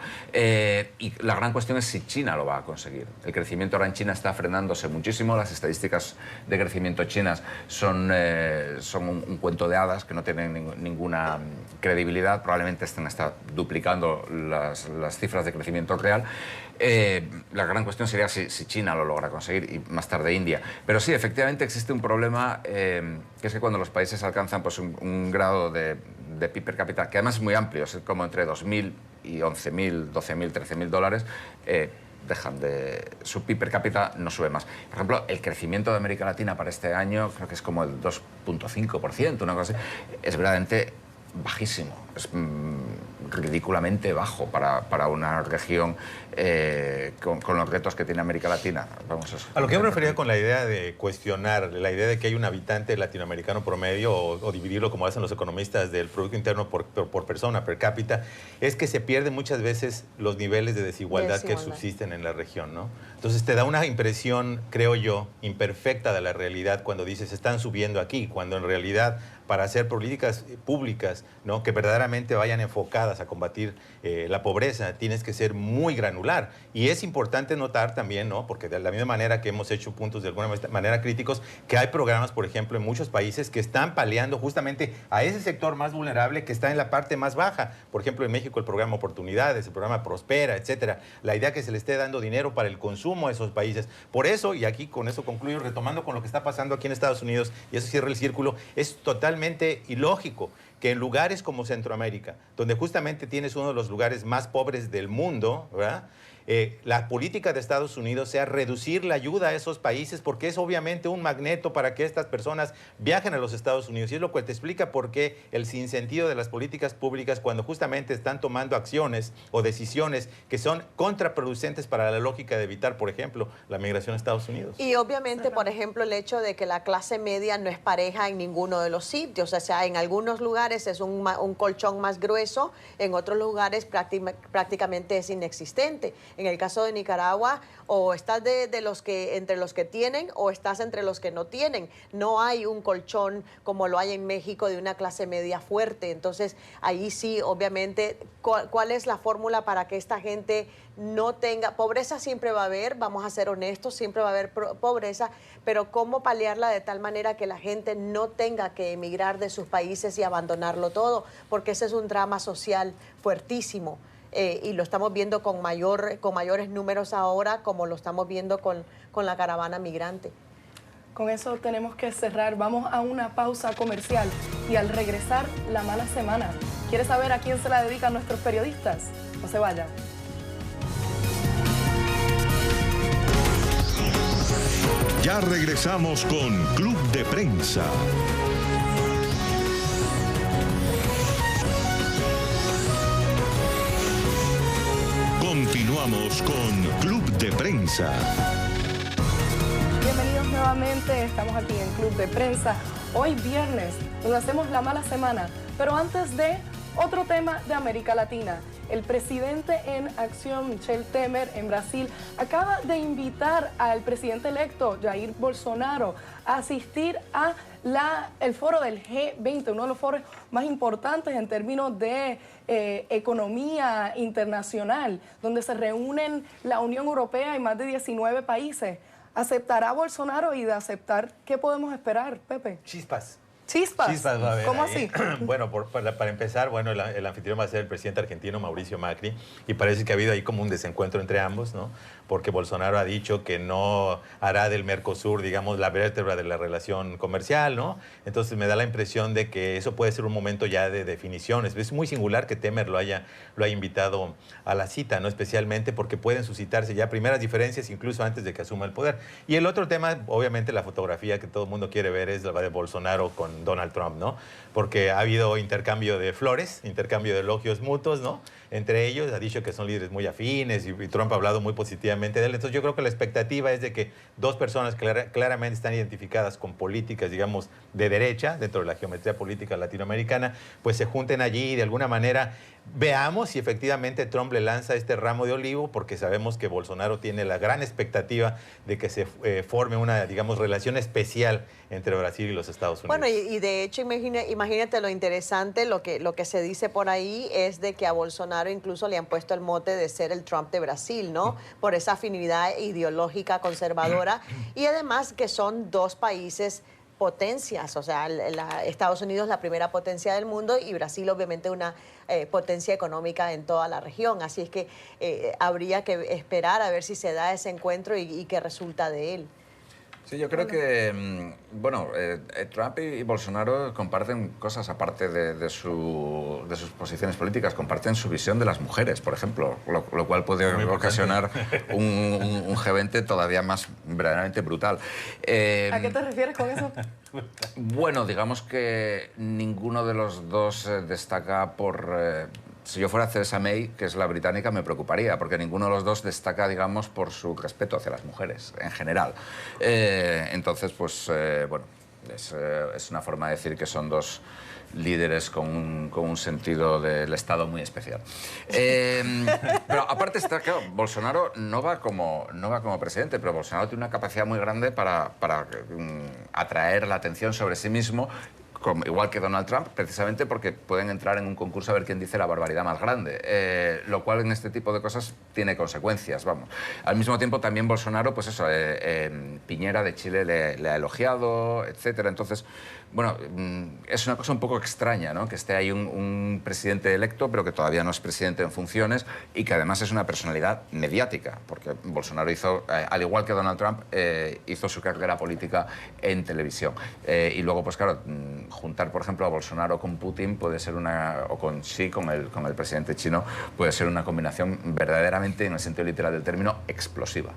Y la gran cuestión es si China lo va a conseguir. El crecimiento ahora en China está frenándose muchísimo. Las estadísticas de crecimiento chinas son un cuento de hadas que no tienen ninguna credibilidad. Probablemente estén hasta duplicando las cifras de crecimiento real. La gran cuestión sería si China lo logra conseguir, y más tarde India. Pero sí, efectivamente existe un problema, que es que cuando los países alcanzan pues, un grado de PIB per cápita, que además es muy amplio, es como entre 2.000 y 11.000, 12.000, 13.000 dólares, su PIB per cápita no sube más. Por ejemplo, el crecimiento de América Latina para este año creo que es como el 2.5%, una cosa así. Es verdaderamente bajísimo, es ridículamente bajo para una región con los retos que tiene América Latina. A lo que yo me refería con la idea de cuestionar, la idea de que hay un habitante latinoamericano promedio, o dividirlo como hacen los economistas del Producto Interno por persona, per cápita, es que se pierden muchas veces los niveles de desigualdad que subsisten en la región, ¿no? Entonces te da una impresión, creo yo, imperfecta de la realidad cuando dices están subiendo aquí, cuando en realidad para hacer políticas públicas, ¿no?, que verdaderamente vayan enfocadas a combatir la pobreza, tienes que ser muy granular. Y es importante notar también, ¿no?, porque de la misma manera que hemos hecho puntos de alguna manera críticos, que hay programas, por ejemplo, en muchos países que están paliando justamente a ese sector más vulnerable que está en la parte más baja. Por ejemplo, en México el programa Oportunidades, el programa Prospera, etcétera. La idea que se le esté dando dinero para el consumo a esos países. Por eso, y aquí con eso concluyo, retomando con lo que está pasando aquí en Estados Unidos, y eso cierra el círculo, es totalmente ilógico que en lugares como Centroamérica, donde justamente tienes uno de los lugares más pobres del mundo, ¿verdad?, la política de Estados Unidos sea reducir la ayuda a esos países, porque es obviamente un magneto para que estas personas viajen a los Estados Unidos. Y es lo que te explica por qué el sinsentido de las políticas públicas, cuando justamente están tomando acciones o decisiones que son contraproducentes para la lógica de evitar, por ejemplo, la migración a Estados Unidos. Y obviamente, por ejemplo, el hecho de que la clase media no es pareja en ninguno de los sitios. O sea, en algunos lugares es un colchón más grueso, en otros lugares prácticamente es inexistente. En el caso de Nicaragua, o estás entre los que tienen, o estás entre los que no tienen. No hay un colchón como lo hay en México de una clase media fuerte. Entonces, ahí sí, obviamente, ¿cuál es la fórmula para que esta gente no tenga? Pobreza siempre va a haber, vamos a ser honestos, siempre va a haber pobreza, pero ¿cómo paliarla de tal manera que la gente no tenga que emigrar de sus países y abandonarlo todo? Porque ese es un drama social fuertísimo. Y lo estamos viendo con mayores números ahora, como lo estamos viendo con la caravana migrante. Con eso tenemos que cerrar. Vamos a una pausa comercial y al regresar, la mala semana. ¿Quieres saber a quién se la dedican nuestros periodistas? No se vayan. Ya regresamos con Club de Prensa. Continuamos con Club de Prensa. Bienvenidos nuevamente, estamos aquí en Club de Prensa. Hoy viernes, donde hacemos la mala semana. Pero antes de otro tema de América Latina. El presidente en acción, Michel Temer, en Brasil, acaba de invitar al presidente electo, Jair Bolsonaro, a asistir a el foro del G20, uno de los foros más importantes en términos de economía internacional, donde se reúnen la Unión Europea y más de 19 países. ¿Aceptará Bolsonaro? Y de aceptar, ¿qué podemos esperar, Pepe? Chispas. Chispas. Chispas va a haber ¿Cómo ahí. así? Bueno, para empezar, bueno, el anfitrión va a ser el presidente argentino Mauricio Macri, y parece que ha habido ahí como un desencuentro entre ambos, ¿no? Porque Bolsonaro ha dicho que no hará del Mercosur, digamos, la vértebra de la relación comercial, ¿no? Entonces me da la impresión de que eso puede ser un momento ya de definiciones. Es muy singular que Temer lo haya invitado a la cita, ¿no? Especialmente porque pueden suscitarse ya primeras diferencias incluso antes de que asuma el poder. Y el otro tema, obviamente la fotografía que todo el mundo quiere ver, es la de Bolsonaro con Donald Trump, ¿no? Porque ha habido intercambio de flores, intercambio de elogios mutuos, ¿no? entre ellos, ha dicho que son líderes muy afines y Trump ha hablado muy positivamente de él. Entonces yo creo que la expectativa es de que dos personas claramente están identificadas con políticas, digamos, de derecha, dentro de la geometría política latinoamericana, pues se junten allí y de alguna manera veamos si efectivamente Trump le lanza este ramo de olivo, porque sabemos que Bolsonaro tiene la gran expectativa de que se forme una, digamos, relación especial entre Brasil y los Estados Unidos. Bueno, y de hecho, imagínate lo interesante, lo que se dice por ahí es de que a Bolsonaro incluso le han puesto el mote de ser el Trump de Brasil, ¿no? Por esa afinidad ideológica conservadora y además que son dos países potencias, o sea, Estados Unidos es la primera potencia del mundo y Brasil obviamente una potencia económica en toda la región, así es que habría que esperar a ver si se da ese encuentro y qué resulta de él. Sí, yo creo que, bueno, Trump y Bolsonaro comparten cosas aparte de sus posiciones políticas, comparten su visión de las mujeres, por ejemplo, lo cual puede ocasionar un G20 todavía más verdaderamente brutal. ¿A qué te refieres con eso? Bueno, digamos que ninguno de los dos destaca por... si yo fuera Theresa May, que es la británica, me preocuparía, porque ninguno de los dos destaca, digamos, por su respeto hacia las mujeres, en general. Entonces, pues, bueno, es una forma de decir que son dos líderes con un sentido del Estado muy especial. Pero aparte está, claro, Bolsonaro no va como presidente, pero Bolsonaro tiene una capacidad muy grande para atraer la atención sobre sí mismo, igual que Donald Trump, precisamente porque pueden entrar en un concurso a ver quién dice la barbaridad más grande, lo cual en este tipo de cosas tiene consecuencias, vamos. Al mismo tiempo también Bolsonaro, pues eso, Piñera de Chile le ha elogiado, etcétera. Entonces, bueno, es una cosa un poco extraña, ¿no? Que esté ahí un presidente electo, pero que todavía no es presidente en funciones y que además es una personalidad mediática, porque Bolsonaro hizo, al igual que Donald Trump, hizo su carrera política en televisión. Y luego, pues claro, juntar, por ejemplo, a Bolsonaro con Putin puede ser o con Xi, con el presidente chino, puede ser una combinación verdaderamente, en el sentido literal del término, explosiva.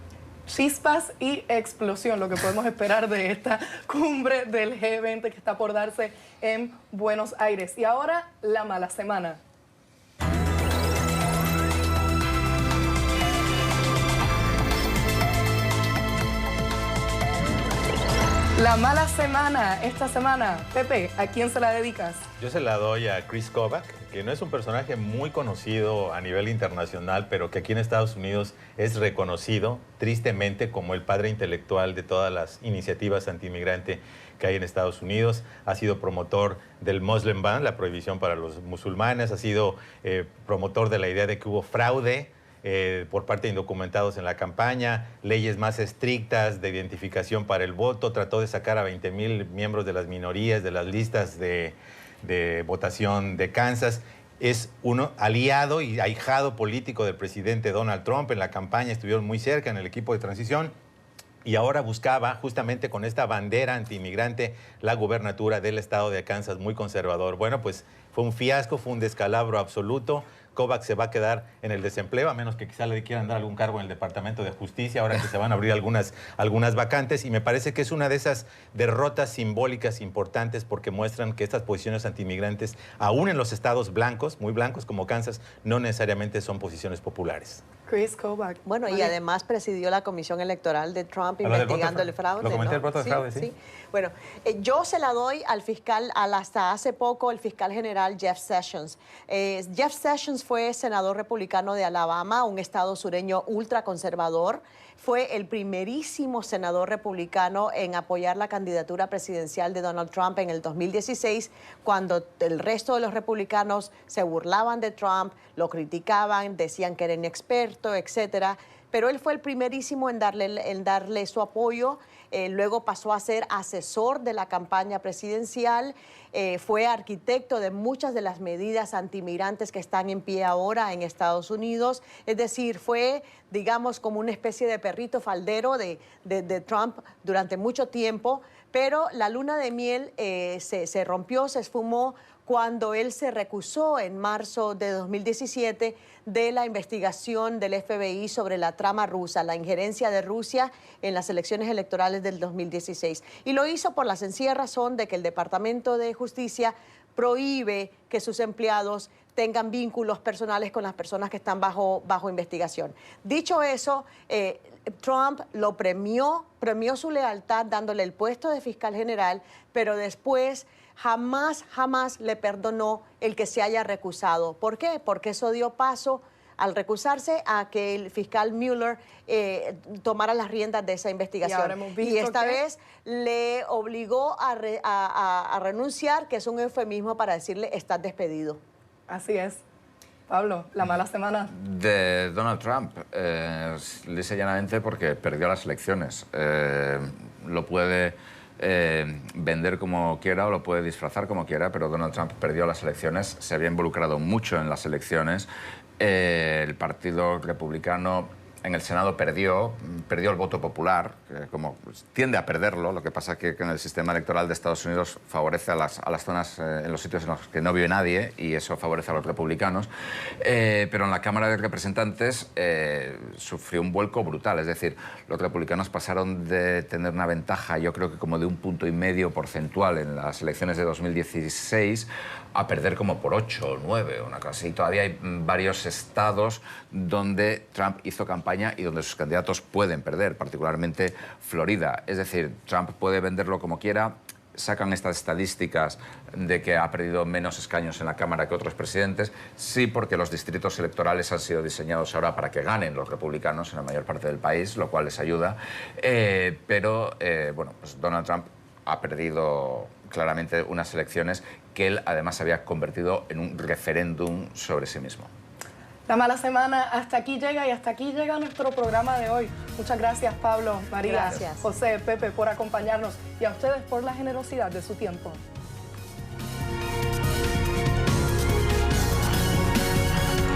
Chispas y explosión, lo que podemos esperar de esta cumbre del G20 que está por darse en Buenos Aires. Y ahora, la mala semana. La mala semana, esta semana. Pepe, ¿a quién se la dedicas? Yo se la doy a Chris Kobach, que no es un personaje muy conocido a nivel internacional, pero que aquí en Estados Unidos es reconocido tristemente como el padre intelectual de todas las iniciativas antiinmigrante que hay en Estados Unidos. Ha sido promotor del Muslim Ban, la prohibición para los musulmanes, ha sido promotor de la idea de que hubo fraude por parte de indocumentados en la campaña, leyes más estrictas de identificación para el voto, trató de sacar a 20,000 miembros de las minorías de las listas de votación de Kansas. Es un aliado y ahijado político del presidente Donald Trump. En la campaña estuvieron muy cerca en el equipo de transición y ahora buscaba justamente con esta bandera antiinmigrante la gubernatura del estado de Kansas, muy conservador. Bueno, pues fue un fiasco, fue un descalabro absoluto. Kobach se va a quedar en el desempleo, a menos que quizá le quieran dar algún cargo en el Departamento de Justicia, ahora que se van a abrir algunas vacantes, y me parece que es una de esas derrotas simbólicas importantes porque muestran que estas posiciones antiinmigrantes, aún en los estados blancos, muy blancos como Kansas, no necesariamente son posiciones populares. Chris Kobach. Bueno, y además presidió la comisión electoral de Trump investigando el fraude. Lo comenté, ¿no? el voto de fraude, sí. Bueno, yo se la doy al fiscal, hasta hace poco, el fiscal general Jeff Sessions. Jeff Sessions fue senador republicano de Alabama, un estado sureño ultraconservador. Fue el primerísimo senador republicano en apoyar la candidatura presidencial de Donald Trump en el 2016, cuando el resto de los republicanos se burlaban de Trump, lo criticaban, decían que era inexperto, etcétera. Pero él fue el primerísimo en darle su apoyo. Luego pasó a ser asesor de la campaña presidencial, fue arquitecto de muchas de las medidas antimigrantes que están en pie ahora en Estados Unidos. Es decir, fue, digamos, como una especie de perrito faldero de Trump durante mucho tiempo, pero la luna de miel se rompió, se esfumó cuando él se recusó en marzo de 2017 de la investigación del FBI sobre la trama rusa, la injerencia de Rusia en las elecciones electorales del 2016. Y lo hizo por la sencilla razón de que el Departamento de Justicia prohíbe que sus empleados tengan vínculos personales con las personas que están bajo investigación. Dicho eso, Trump lo premió su lealtad dándole el puesto de fiscal general, pero después jamás le perdonó el que se haya recusado. ¿Por qué? Porque eso dio paso, al recusarse, a que el fiscal Mueller tomara las riendas de esa investigación. Y esta vez le obligó a renunciar, que es un eufemismo para decirle, estás despedido. Así es. Pablo, la mala semana. De Donald Trump, lisa y llanamente porque perdió las elecciones. Lo puede vender como quiera o lo puede disfrazar como quiera, pero Donald Trump perdió las elecciones, se había involucrado mucho en las elecciones. El Partido Republicano en el Senado perdió el voto popular, que como tiende a perderlo, lo que pasa que en el sistema electoral de Estados Unidos favorece a las zonas, en los sitios en los que no vive nadie, y eso favorece a los republicanos, pero en la Cámara de Representantes sufrió un vuelco brutal, es decir, los republicanos pasaron de tener una ventaja, yo creo que como de 1,5 puntos porcentual en las elecciones de 2016, a perder como por 8 o 9, una cosa así. Todavía hay varios estados donde Trump hizo campaña y donde sus candidatos pueden perder, particularmente Florida. Es decir, Trump puede venderlo como quiera. Sacan estas estadísticas de que ha perdido menos escaños en la Cámara que otros presidentes. Sí, porque los distritos electorales han sido diseñados ahora para que ganen los republicanos en la mayor parte del país, lo cual les ayuda. Bueno, pues Donald Trump ha perdido claramente unas elecciones que él además había convertido en un referéndum sobre sí mismo. La mala semana hasta aquí llega, y hasta aquí llega nuestro programa de hoy. Muchas gracias, Pablo, María, Gracias. José, Pepe, por acompañarnos, y a ustedes por la generosidad de su tiempo.